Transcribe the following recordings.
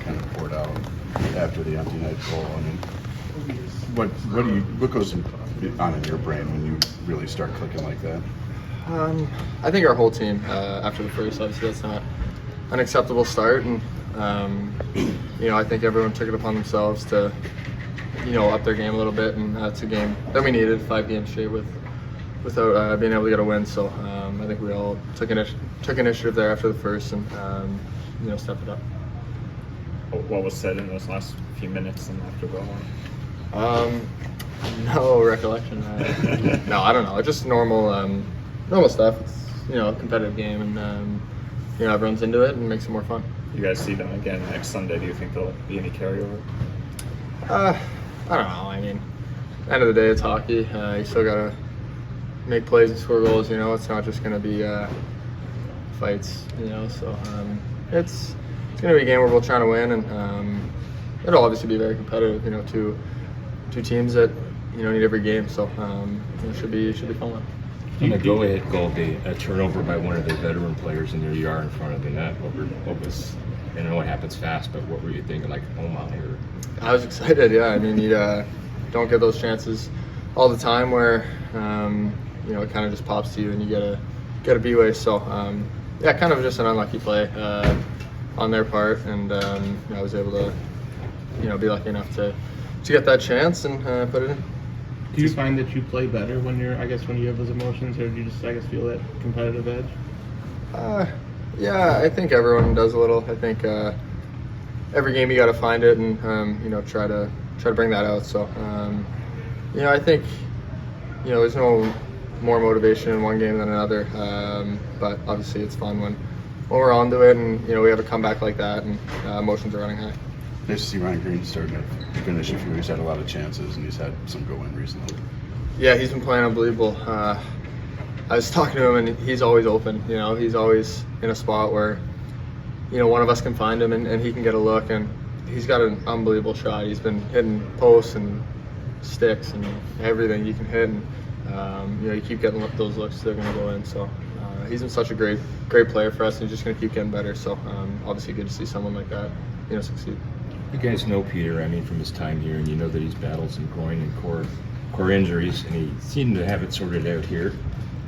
kind of poured out after the empty net goal. I mean, what goes on in your brain when you really start clicking like that? I think our whole team, after the first, obviously that's not an acceptable start, and I think everyone took it upon themselves to up their game a little bit, and that's a game that we needed, 5 games straight without being able to get a win. So I think we all took initiative there after the first, and stepped it up. What was said in those last few minutes and after goal? No recollection. No, I don't know. Just normal stuff. It's a competitive game, and everyone's into it and makes it more fun. You guys see them again next Sunday. Do you think there'll be any carryover? I don't know. I mean, end of the day, it's hockey. You still gotta make plays and score goals. It's not just gonna be fights. So it's gonna be a game where we're trying to win, and it'll obviously be very competitive. Two teams that need every game. So it should be fun. On a go-ahead goal, a turnover by one of their veteran players, and there you are in front of the net. What was? I know it happens fast, but what were you thinking? Like, oh my! Or... I was excited. Yeah, I mean, you don't get those chances all the time where it kind of just pops to you and you get a B-way. So kind of just an unlucky play on their part, and I was able to be lucky enough to get that chance and put it in. Do you find that you play better when you have those emotions, or do you just feel that competitive edge? Yeah, I think everyone does a little. I think every game you got to find it and try to bring that out. So I think there's no more motivation in one game than another. But obviously it's fun when we're onto it and we have a comeback like that and emotions are running high. Nice to see Ryan Green starting to finish a few. He's had a lot of chances and he's had some go-in recently. Yeah, he's been playing unbelievable. I was talking to him and he's always open. He's always in a spot where one of us can find him and he can get a look, and he's got an unbelievable shot. He's been hitting posts and sticks and everything you can hit, and you keep getting those looks, they're going to go in. So he's been such a great player for us, and he's just going to keep getting better. So obviously good to see someone like that succeed. You guys know Peter, from his time here, and you know that he's battled some groin and core injuries, and he seemed to have it sorted out here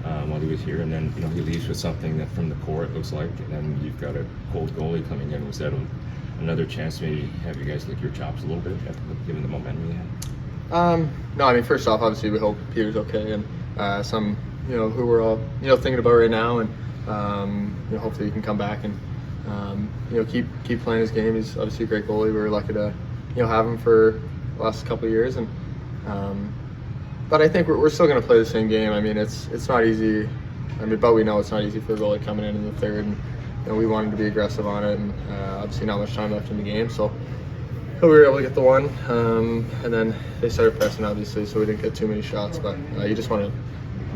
while he was here, and then he leaves with something that from the core it looks like, and then you've got a cold goalie coming in. Was that another chance to maybe have you guys lick your chops a little bit, given the momentum you had? No, first off, obviously we hope Peter's okay, and some who we're all thinking about right now, and hopefully he can come back and keep playing his game. He's obviously a great goalie. We were lucky to have him for the last couple of years, and but I think we're still going to play the same game. It's not easy. But we know it's not easy for a goalie coming in the third, and we wanted to be aggressive on it, and obviously not much time left in the game, so we were able to get the one, and then they started pressing obviously, so we didn't get too many shots. But you just want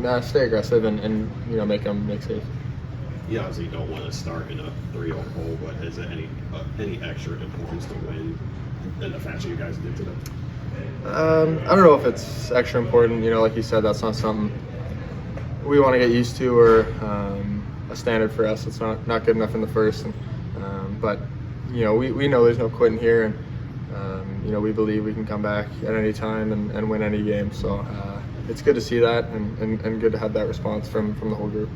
to stay aggressive and make them make saves. You obviously don't want to start in a 3-0 hole, but is there any extra importance to win in the fashion you guys did today? I don't know if it's extra important. Like you said, that's not something we want to get used to or a standard for us. It's not good enough in the first, but we know there's no quitting here, and we believe we can come back at any time and win any game. So it's good to see that, and good to have that response from the whole group.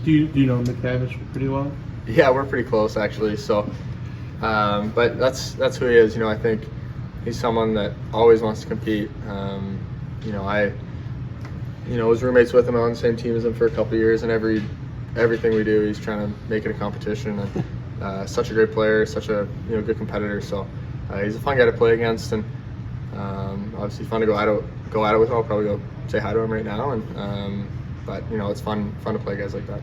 Do you know McTavish pretty well? Yeah, we're pretty close actually. So, but that's who he is. I think he's someone that always wants to compete. I was roommates with him on the same team as him for a couple of years, and everything we do, he's trying to make it a competition. And such a great player, such a good competitor. So he's a fun guy to play against, and obviously fun to go at it with him. I'll probably go say hi to him right now, and but it's fun to play guys like that.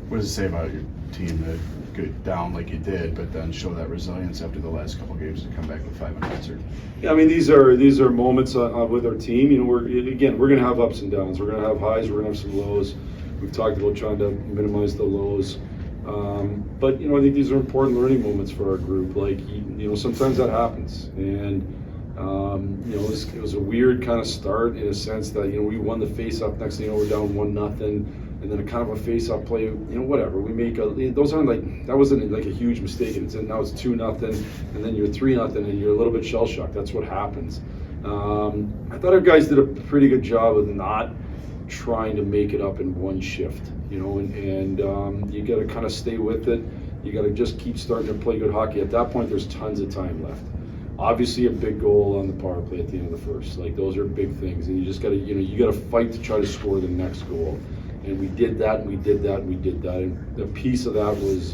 What does it say about your team to get down like you did, but then show that resilience after the last couple of games to come back with 5 unanswered? Yeah, these are moments with our team. We're going to have ups and downs. We're going to have highs. We're going to have some lows. We've talked about trying to minimize the lows, but I think these are important learning moments for our group. Like sometimes that happens, and it was a weird kind of start in a sense that we won the face-off. Next thing you know, we're down 1-0. and then a kind of a face-off play, whatever. We make those aren't like, that wasn't like a huge mistake, and now it's 2-0, and then you're 3-0, and you're a little bit shell-shocked. That's what happens. I thought our guys did a pretty good job of not trying to make it up in one shift, and you got to kind of stay with it. You got to just keep starting to play good hockey. At that point, there's tons of time left. Obviously, a big goal on the power play at the end of the first. Like, those are big things, and you just got to, you got to fight to try to score the next goal. And we did that, and we did that, and we did that. And a piece of that was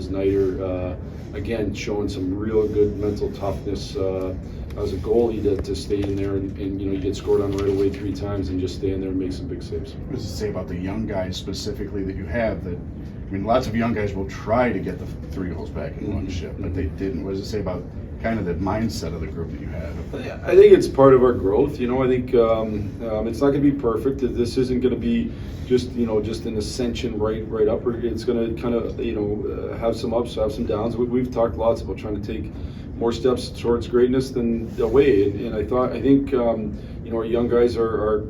Nider, again, showing some real good mental toughness as a goalie to stay in there and you get scored on right away 3 times and just stay in there and make some big saves. What does it say about the young guys specifically that you have that, lots of young guys will try to get the 3 goals back in one shift, but they didn't. What does it say about kind of the mindset of the group that you have? I think it's part of our growth. I think it's not going to be perfect. This isn't going to be just an ascension right up. It's going to kind of have some ups, have some downs. We've talked lots about trying to take more steps towards greatness than away, and I think our young guys are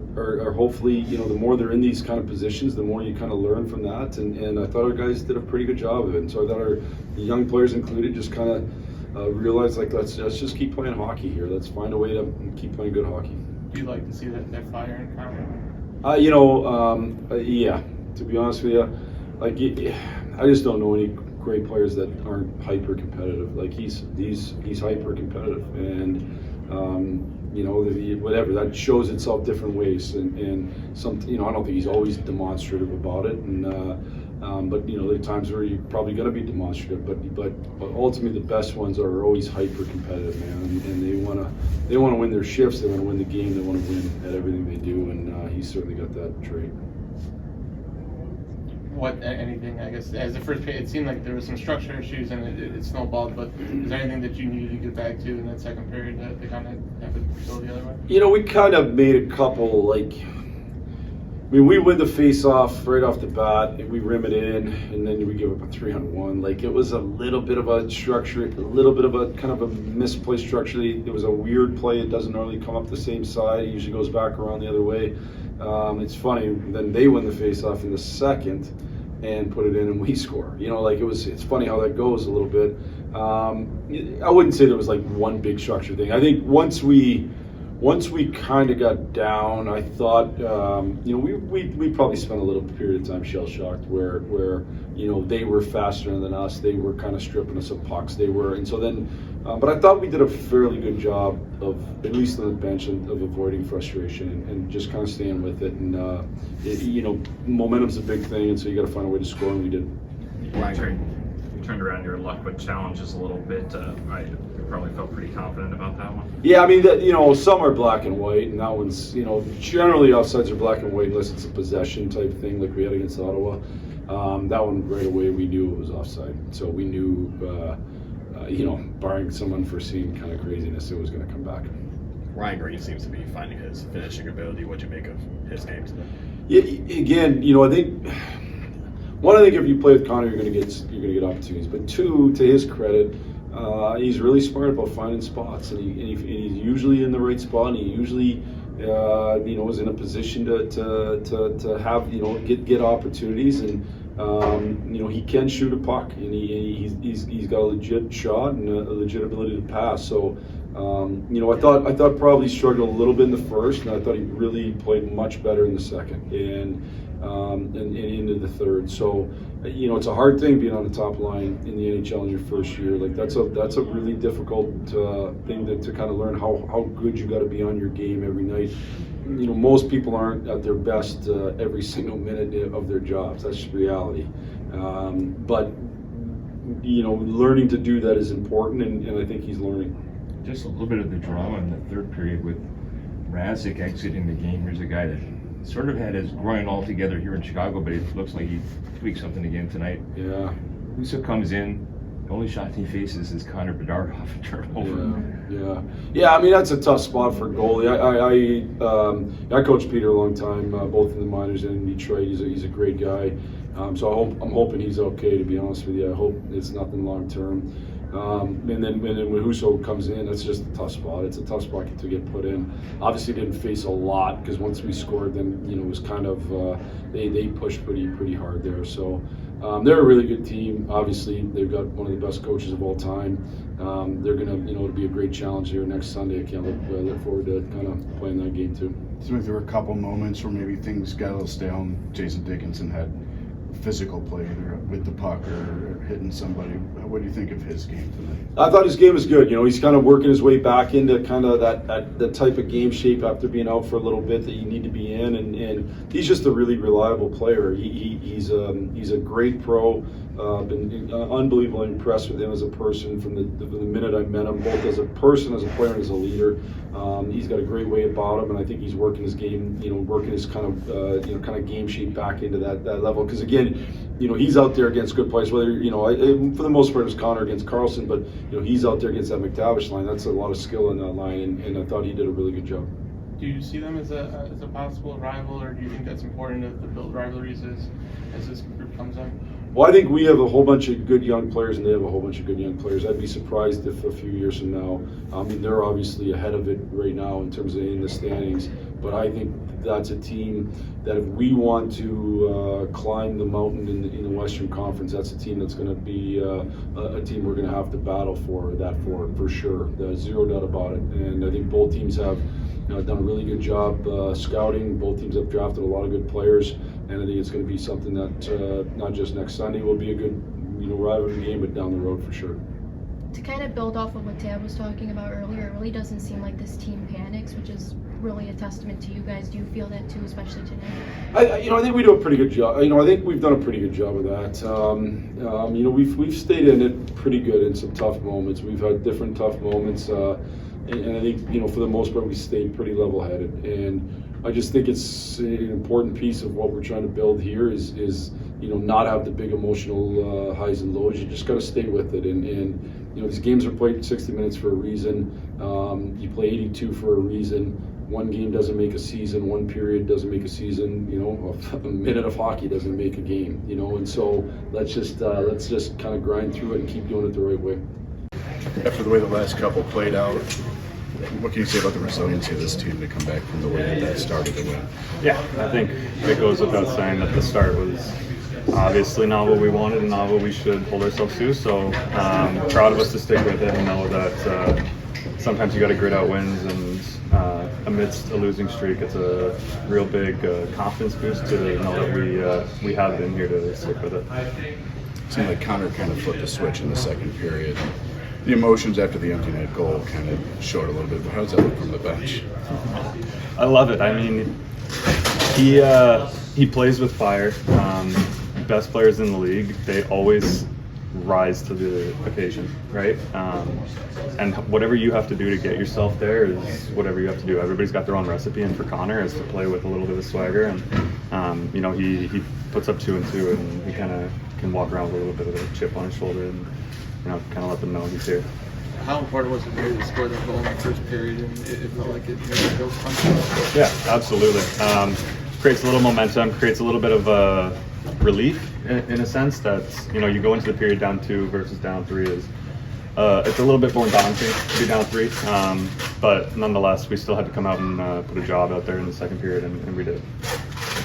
hopefully, the more they're in these kind of positions, the more you kind of learn from that, and I thought our guys did a pretty good job of it. And so I thought the young players included just kind of realized, like, let's just keep playing hockey here. Let's find a way to keep playing good hockey. Do you like to see that fire in common? Yeah. To be honest with you, like, I just don't know any great players that aren't hyper competitive. Like, he's hyper competitive, and whatever, that shows itself different ways, and some, I don't think he's always demonstrative about it, and but there are times where you're probably going to be demonstrative, but ultimately the best ones are always hyper competitive, man, and they want to win their shifts, they want to win the game, they want to win at everything they do, and he's certainly got that trait. Anything, I guess, as the first period, it seemed like there was some structure issues and it snowballed, but is there anything that you needed to get back to in that second period that they kind of have to go the other way? We kind of made a couple, we win the face-off right off the bat, and we rim it in, and then we give up a 3-on-1. Like, it was a little bit of a structure, a little bit of a kind of a misplaced structure. It was a weird play. It doesn't normally come up the same side. It usually goes back around the other way. It's funny, then they win the face-off in the second and put it in, and we score. It's funny how that goes a little bit. I wouldn't say there was like one big structure thing. I think once we kind of got down, I thought, we probably spent a little period of time shell-shocked where they were faster than us. They were kind of stripping us of pucks. And so then, but I thought we did a fairly good job of, at least on the bench, of avoiding frustration and just kind of staying with it. And, momentum's a big thing, and so you got to find a way to score, and we did. You turned around your luck with challenges a little bit. You probably felt pretty confident about that one. Yeah, some are black and white, and that one's, generally offsides are black and white unless it's a possession type thing like we had against Ottawa. That one right away we knew it was offside, so we knew, barring some unforeseen kind of craziness, it was going to come back. Ryan Green seems to be finding his finishing ability. What'd you make of his game today? Yeah, again, I think if you play with Connor, you're going to get opportunities. But two, to his credit, he's really smart about finding spots, and he's usually in the right spot, and he usually is in a position to have get opportunities, and he can shoot a puck, and he's got a legit shot and a legit ability to pass. So I thought probably struggled a little bit in the first, and I thought he really played much better in the second and into the third. So it's a hard thing being on the top line in the NHL in your first year. Like, that's a really difficult thing to kind of learn how good you got to be on your game every night. Most people aren't at their best every single minute of their jobs. That's just reality. But learning to do that is important, and I think he's learning. Just a little bit of the drama in the third period with Razik exiting the game. Here's a guy that sort of had his groin all together here in Chicago, but it looks like he tweaked something again tonight. Yeah. Husso comes in. The only shot he faces is Connor Bedard off a turnover. Yeah. That's a tough spot for a goalie. I coached Peter a long time, both in the minors and in Detroit. He's a great guy. So I'm hoping he's okay, to be honest with you. I hope it's nothing long term. And then when Husso comes in, that's just a tough spot. It's a tough spot to get put in. Obviously didn't face a lot, because once we scored, then it was kind of they pushed pretty hard there. So they're a really good team. Obviously they've got one of the best coaches of all time. They're gonna it'll be a great challenge here next Sunday. I can't look forward to kind of playing that game too. Seems like there were a couple moments where maybe things got a little stale and Jason Dickinson had physical play either with the puck or hitting somebody. What do you think of his game tonight? I thought his game was good. He's kind of working his way back into kind of that type of game shape after being out for a little bit that you need to be in, and he's just a really reliable player. He's a great pro. Been unbelievably impressed with him as a person from the minute I met him, both as a person, as a player, and as a leader. He's got a great way about him, and I think he's working his game, working his kind of game shape back into that level. Because again, he's out there against good players. Whether for the most part it was Connor against Carlson, but he's out there against that McTavish line. That's a lot of skill in that line, and I thought he did a really good job. Do you see them as a possible rival, or do you think that's important to build rivalries as this group comes in? Well, I think we have a whole bunch of good young players, and they have a whole bunch of good young players. I'd be surprised if a few years from now, they're obviously ahead of it right now in terms of in the standings, but I think that's a team that if we want to climb the mountain in the Western Conference, that's a team that's going to be a team we're going to have to battle for sure. There's zero doubt about it. And I think both teams have done a really good job scouting. Both teams have drafted a lot of good players, and I think it's going to be something that not just next Sunday will be a good rivalry game, but down the road for sure. To kind of build off of what Tab was talking about earlier, it really doesn't seem like this team panics, which is really a testament to you guys. Do you feel that too, especially today? I think we do a pretty good job. I think we've done a pretty good job of that. We've stayed in it pretty good in some tough moments. We've had different tough moments, and I think for the most part we stayed pretty level-headed. And I just think it's an important piece of what we're trying to build here is not have the big emotional highs and lows. You just got to stay with it. And these games are played 60 minutes for a reason. You play 82 for a reason. One game doesn't make a season. One period doesn't make a season. A minute of hockey doesn't make a game. And so let's just kind of grind through it and keep doing it the right way. After the way the last couple played out, what can you say about the resiliency of this team to come back from the way that started to win? Yeah, I think it goes without saying that the start was obviously not what we wanted and not what we should hold ourselves to. So proud of us to stick with it and know that sometimes you got to grit out wins, and amidst a losing streak, it's a real big confidence boost to know that we have been here to stick with it. It seemed like Connor kind of flipped the switch in the second period. The emotions after the empty net goal kind of showed a little bit, but how does that look from the bench? I love it. I mean, he plays with fire. Best players in the league, they always rise to the occasion, right? And whatever you have to do to get yourself there is whatever you have to do. Everybody's got their own recipe, and for Connor is to play with a little bit of swagger, and he puts up 2 and 2, and he kind of can walk around with a little bit of a chip on his shoulder, and kind of let them know he's here. How important was it for you to score that goal in the first period, and it felt like it made build confidence? Yeah, absolutely. Creates a little momentum, creates a little bit of relief in a sense that you go into the period down 2 versus down 3 is it's a little bit more daunting to be down 3, but nonetheless we still had to come out and put a job out there in the second period, and we did.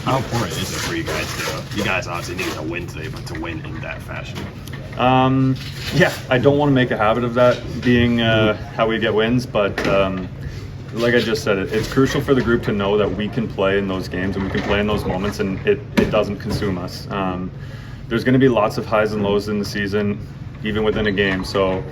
How important is it for you guys you guys obviously needed to win today, but to win in that fashion? Yeah, I don't want to make a habit of that being how we get wins, but like I just said, it's crucial for the group to know that we can play in those games and we can play in those moments, and it doesn't consume us. There's going to be lots of highs and lows in the season, even within a game, so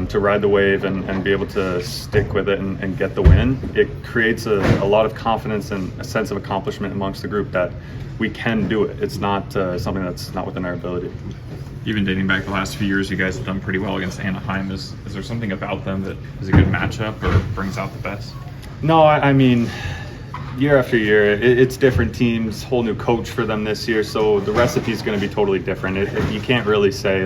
to ride the wave and be able to stick with it and get the win, it creates a lot of confidence and a sense of accomplishment amongst the group that we can do it. It's not something that's not within our ability. Even dating back the last few years, you guys have done pretty well against Anaheim. Is there something about them that is a good matchup or brings out the best? No, I mean, year after year, it's different teams, whole new coach for them this year, so the recipe is going to be totally different. You can't really say,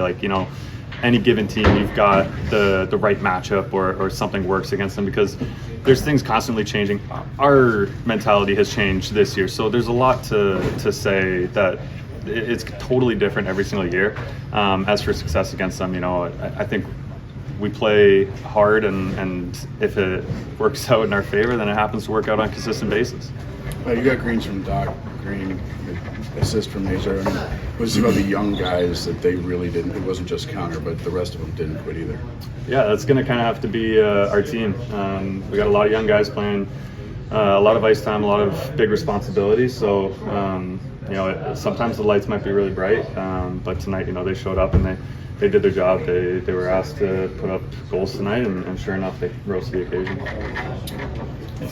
any given team, you've got the right matchup or something works against them, because there's things constantly changing. Our mentality has changed this year, so there's a lot to say that it's totally different every single year. As for success against them, I think we play hard, and if it works out in our favor, then it happens to work out on a consistent basis. Well, you got greens from Doc, Green, assist from Nazar. I mean, it was about the young guys that they really didn't. It wasn't just counter, but the rest of them didn't quit either. Yeah, that's going to kind of have to be our team. We got a lot of young guys playing a lot of ice time, a lot of big responsibilities. So, sometimes the lights might be really bright, but tonight, they showed up and they did their job. They were asked to put up goals tonight, and sure enough, they rose to the occasion.